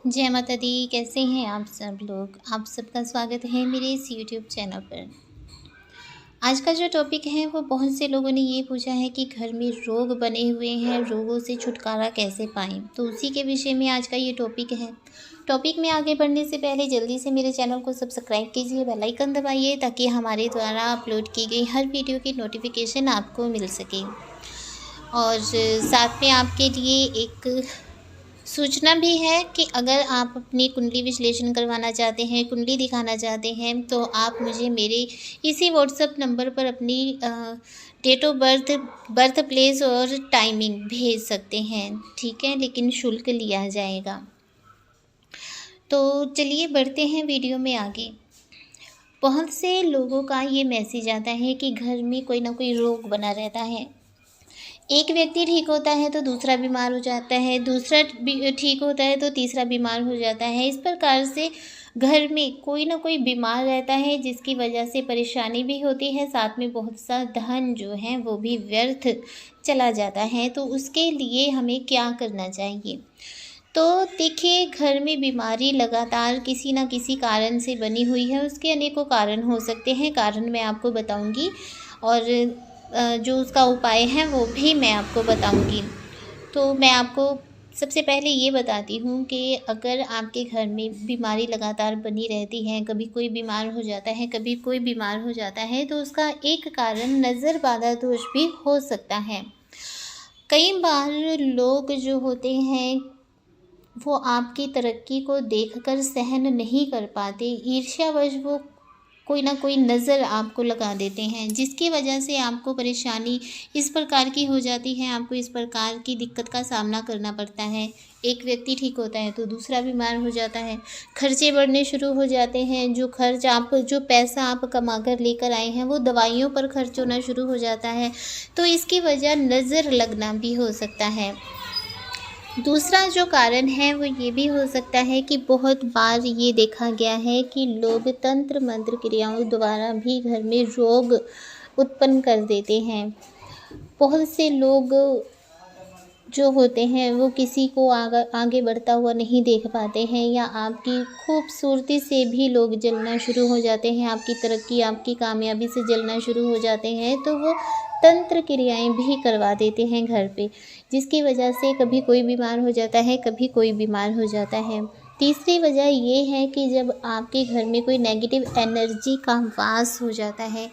जय माता दी। कैसे हैं आप सब लोग? आप सबका स्वागत है मेरे इस यूट्यूब चैनल पर। आज का जो टॉपिक है वो बहुत से लोगों ने ये पूछा है कि घर में रोग बने हुए हैं, रोगों से छुटकारा कैसे पाएँ? तो उसी के विषय में आज का ये टॉपिक है। टॉपिक में आगे बढ़ने से पहले जल्दी से मेरे चैनल को सब्सक्राइब कीजिए, बेल आइकन दबाइए ताकि हमारे द्वारा अपलोड की गई हर वीडियो की नोटिफिकेशन आपको मिल सके। और साथ में आपके लिए एक सूचना भी है कि अगर आप अपनी कुंडली विश्लेषण करवाना चाहते हैं, कुंडली दिखाना चाहते हैं, तो आप मुझे मेरे इसी व्हाट्सएप नंबर पर अपनी date of birth, birth place और टाइमिंग भेज सकते हैं, ठीक है? लेकिन शुल्क लिया जाएगा। तो चलिए बढ़ते हैं वीडियो में आगे। बहुत से लोगों का ये मैसेज आता है कि घर में कोई ना कोई रोग बना रहता है। एक व्यक्ति ठीक होता है तो दूसरा बीमार हो जाता है, दूसरा भी ठीक होता है तो तीसरा बीमार हो जाता है। इस प्रकार से घर में कोई ना कोई बीमार रहता है, जिसकी वजह से परेशानी भी होती है, साथ में बहुत सा धन जो है वो भी व्यर्थ चला जाता है। तो उसके लिए हमें क्या करना चाहिए? तो देखिए, घर में बीमारी लगातार किसी न किसी कारण से बनी हुई है। उसके अनेकों कारण हो सकते हैं, कारण मैं आपको बताऊंगी और जो उसका उपाय है वो भी मैं आपको बताऊंगी। तो मैं आपको सबसे पहले ये बताती हूँ कि अगर आपके घर में बीमारी लगातार बनी रहती है, कभी कोई बीमार हो जाता है, कभी कोई बीमार हो जाता है, तो उसका एक कारण नज़र बाधा दोष भी हो सकता है। कई बार लोग जो होते हैं वो आपकी तरक्की को देखकर सहन नहीं कर पाते, ईर्ष्यावश वो कोई ना कोई नज़र आपको लगा देते हैं, जिसकी वजह से आपको परेशानी इस प्रकार की हो जाती है, आपको इस प्रकार की दिक्कत का सामना करना पड़ता है। एक व्यक्ति ठीक होता है तो दूसरा बीमार हो जाता है, खर्चे बढ़ने शुरू हो जाते हैं, जो पैसा आप कमा कर लेकर आए हैं वो दवाइयों पर खर्च होना शुरू हो जाता है। तो इसकी वजह नज़र लगना भी हो सकता है। दूसरा जो कारण है वो ये भी हो सकता है कि बहुत बार ये देखा गया है कि लोग तंत्र मंत्र क्रियाओं द्वारा भी घर में रोग उत्पन्न कर देते हैं। बहुत से लोग जो होते हैं वो किसी को आगे बढ़ता हुआ नहीं देख पाते हैं, या आपकी खूबसूरती से भी लोग जलना शुरू हो जाते हैं, आपकी तरक्की, आपकी कामयाबी से जलना शुरू हो जाते हैं। तो वो तंत्र क्रियाएं भी करवा देते हैं घर पे, जिसकी वजह से कभी कोई बीमार हो जाता है, कभी कोई बीमार हो जाता है। तीसरी वजह ये है कि जब आपके घर में कोई नेगेटिव एनर्जी का वास हो जाता है,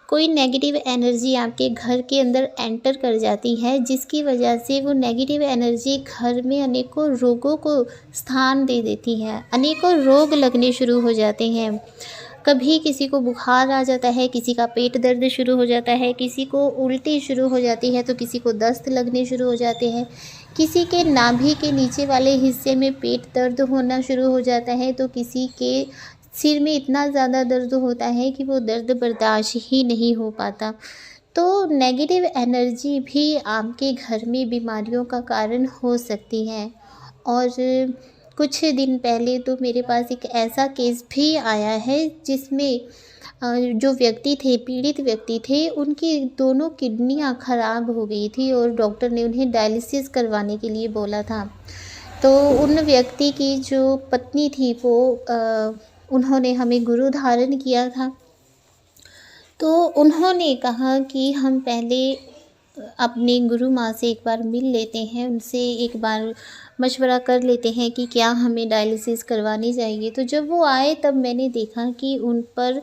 कोई नेगेटिव एनर्जी आपके घर के अंदर एंटर कर जाती है, जिसकी वजह से वो नेगेटिव एनर्जी घर में अनेकों रोगों को स्थान दे देती है, अनेकों रोग लगने शुरू हो जाते हैं। कभी किसी को बुखार आ जाता है, किसी का पेट दर्द शुरू हो जाता है, किसी को उल्टी शुरू हो जाती है, तो किसी को दस्त लगने शुरू हो जाते हैं, किसी के नाभि के नीचे वाले हिस्से में पेट दर्द होना शुरू हो जाता है, तो किसी के सिर में इतना ज़्यादा दर्द होता है कि वो दर्द बर्दाश्त ही नहीं हो पाता। तो नेगेटिव एनर्जी भी आपके घर में बीमारियों का कारण हो सकती है। और कुछ दिन पहले तो मेरे पास एक ऐसा केस भी आया है जिसमें जो व्यक्ति थे, पीड़ित व्यक्ति थे, उनकी दोनों किडनियां खराब हो गई थी और डॉक्टर ने उन्हें डायलिसिस करवाने के लिए बोला था। तो उन व्यक्ति की जो पत्नी थी वो उन्होंने हमें गुरु धारण किया था। तो उन्होंने कहा कि हम पहले अपनी गुरु माँ से एक बार मिल लेते हैं, उनसे एक बार मशवरा कर लेते हैं कि क्या हमें डायलिसिस करवानी चाहिए। तो जब वो आए तब मैंने देखा कि उन पर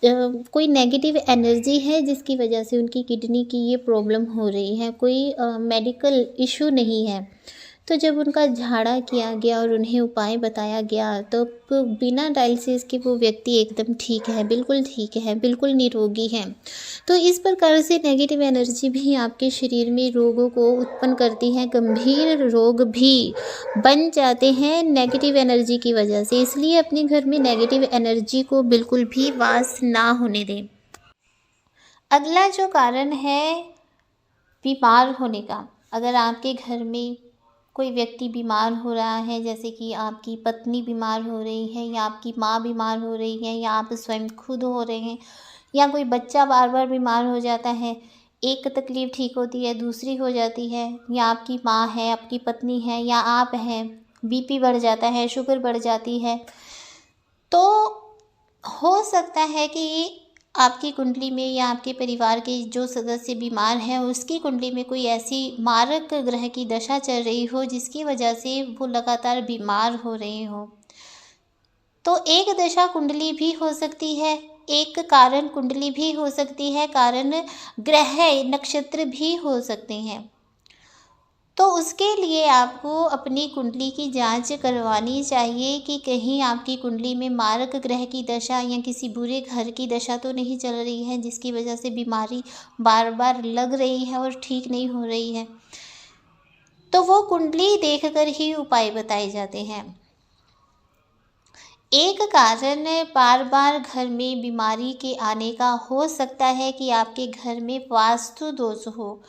कोई नेगेटिव एनर्जी है, जिसकी वजह से उनकी किडनी की ये प्रॉब्लम हो रही है, कोई मेडिकल इशू नहीं है। तो जब उनका झाड़ा किया गया और उन्हें उपाय बताया गया, तो बिना डायलिसिस के वो व्यक्ति एकदम ठीक है, बिल्कुल ठीक है, बिल्कुल निरोगी हैं। तो इस प्रकार से नेगेटिव एनर्जी भी आपके शरीर में रोगों को उत्पन्न करती है, गंभीर रोग भी बन जाते हैं नेगेटिव एनर्जी की वजह से। इसलिए अपने घर में नेगेटिव एनर्जी को बिल्कुल भी वास ना होने दें। अगला जो कारण है बीमार होने का, अगर आपके घर में कोई व्यक्ति बीमार हो रहा है, जैसे कि आपकी पत्नी बीमार हो रही है, या आपकी माँ बीमार हो रही है, या आप स्वयं खुद हो रहे हैं, या कोई बच्चा बार बार बीमार हो जाता है, एक तकलीफ़ ठीक होती है दूसरी हो जाती है, या आपकी माँ है, आपकी पत्नी है, या आप हैं, बीपी बढ़ जाता है, शुगर बढ़ जाती है। तो हो सकता है कि आपकी कुंडली में या आपके परिवार के जो सदस्य बीमार हैं उसकी कुंडली में कोई ऐसी मारक ग्रह की दशा चल रही हो जिसकी वजह से वो लगातार बीमार हो रहे हों। तो एक दशा कुंडली भी हो सकती है, एक कारण कुंडली भी हो सकती है, कारण ग्रह नक्षत्र भी हो सकते हैं। तो उसके लिए आपको अपनी कुंडली की जांच करवानी चाहिए कि कहीं आपकी कुंडली में मारक ग्रह की दशा या किसी बुरे घर की दशा तो नहीं चल रही है जिसकी वजह से बीमारी बार बार लग रही है और ठीक नहीं हो रही है। तो वो कुंडली देखकर ही उपाय बताए जाते हैं। एक कारण बार बार घर में बीमारी के आने का हो सकता है कि आपके घर में वास्तु दोष हो।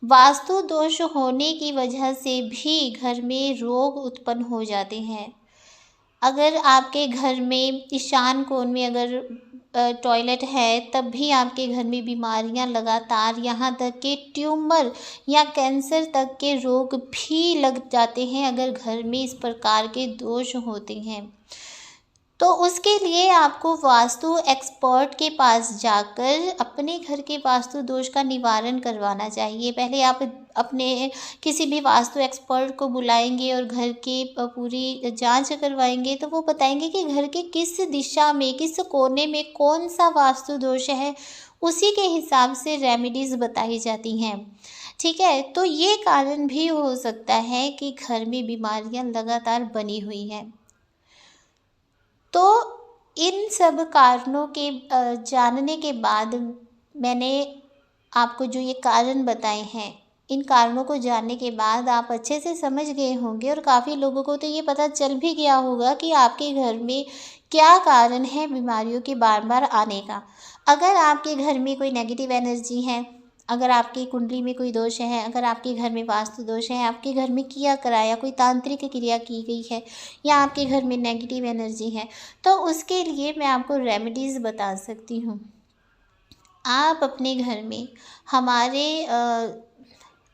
वास्तु दोष होने की वजह से भी घर में रोग उत्पन्न हो जाते हैं। अगर आपके घर में ईशान कोण में अगर टॉयलेट है तब भी आपके घर में बीमारियां लगातार, यहाँ तक कि ट्यूमर या कैंसर तक के रोग भी लग जाते हैं अगर घर में इस प्रकार के दोष होते हैं। तो उसके लिए आपको वास्तु एक्सपर्ट के पास जाकर अपने घर के वास्तु दोष का निवारण करवाना चाहिए। पहले आप अपने किसी भी वास्तु एक्सपर्ट को बुलाएंगे और घर की पूरी जांच करवाएंगे तो वो बताएंगे कि घर के किस दिशा में, किस कोने में कौन सा वास्तु दोष है, उसी के हिसाब से रेमेडीज़ बताई जाती हैं। ठीक है, तो ये कारण भी हो सकता है कि घर में बीमारियां लगातार बनी हुई हैं। तो इन सब कारणों के जानने के बाद मैंने आपको जो ये कारण बताए हैं, इन कारणों को जानने के बाद आप अच्छे से समझ गए होंगे और काफ़ी लोगों को तो ये पता चल भी गया होगा कि आपके घर में क्या कारण है बीमारियों के बार बार आने का। अगर आपके घर में कोई नेगेटिव एनर्जी है, अगर आपकी कुंडली में कोई दोष है, अगर आपके घर में वास्तु दोष है, आपके घर में किया कराया कोई तांत्रिक क्रिया की गई है या आपके घर में नेगेटिव एनर्जी है, तो उसके लिए मैं आपको रेमेडीज़ बता सकती हूँ। आप अपने घर में हमारे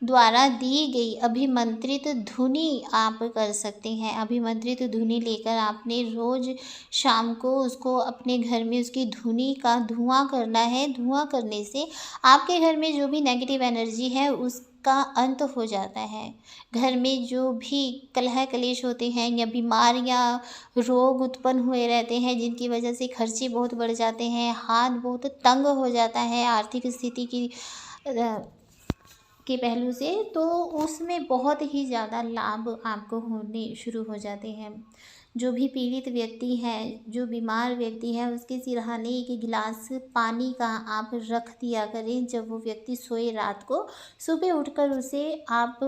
द्वारा दी गई अभिमंत्रित धुनी आप कर सकते हैं। अभिमंत्रित धुनी लेकर आपने रोज़ शाम को उसको अपने घर में उसकी धुनी का धुआं करना है। धुआं करने से आपके घर में जो भी नेगेटिव एनर्जी है उसका अंत हो जाता है। घर में जो भी कलह कलेश होते हैं या बीमारियां, रोग उत्पन्न हुए रहते हैं जिनकी वजह से खर्चे बहुत बढ़ जाते हैं, हाथ बहुत तंग हो जाता है आर्थिक स्थिति के पहलू से, तो उसमें बहुत ही ज़्यादा लाभ आपको होने शुरू हो जाते हैं। जो भी पीड़ित व्यक्ति है, जो बीमार व्यक्ति है, उसके सिरहाने एक गिलास पानी का आप रख दिया करें जब वो व्यक्ति सोए रात को। सुबह उठकर उसे आप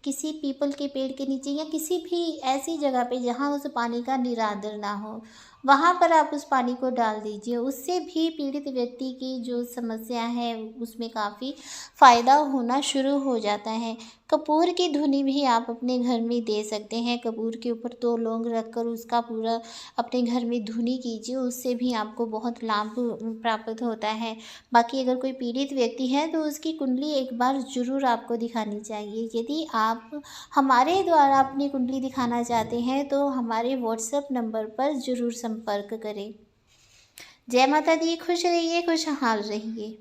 किसी पीपल के पेड़ के नीचे या किसी भी ऐसी जगह पे जहाँ उस पानी का निरादर ना हो, वहाँ पर आप उस पानी को डाल दीजिए। उससे भी पीड़ित व्यक्ति की जो समस्या है उसमें काफ़ी फ़ायदा होना शुरू हो जाता है। कपूर की धुनी भी आप अपने घर में दे सकते हैं। कपूर के ऊपर 2 लौंग रखकर उसका पूरा अपने घर में धुनी कीजिए, उससे भी आपको बहुत लाभ प्राप्त होता है। बाकी अगर कोई पीड़ित व्यक्ति है तो उसकी कुंडली एक बार ज़रूर आपको दिखानी चाहिए। यदि आप हमारे द्वारा अपनी कुंडली दिखाना चाहते हैं तो हमारे व्हाट्सएप नंबर पर ज़रूर संपर्क करें। जय माता दी, खुश रहिए, खुशहाल रहिए।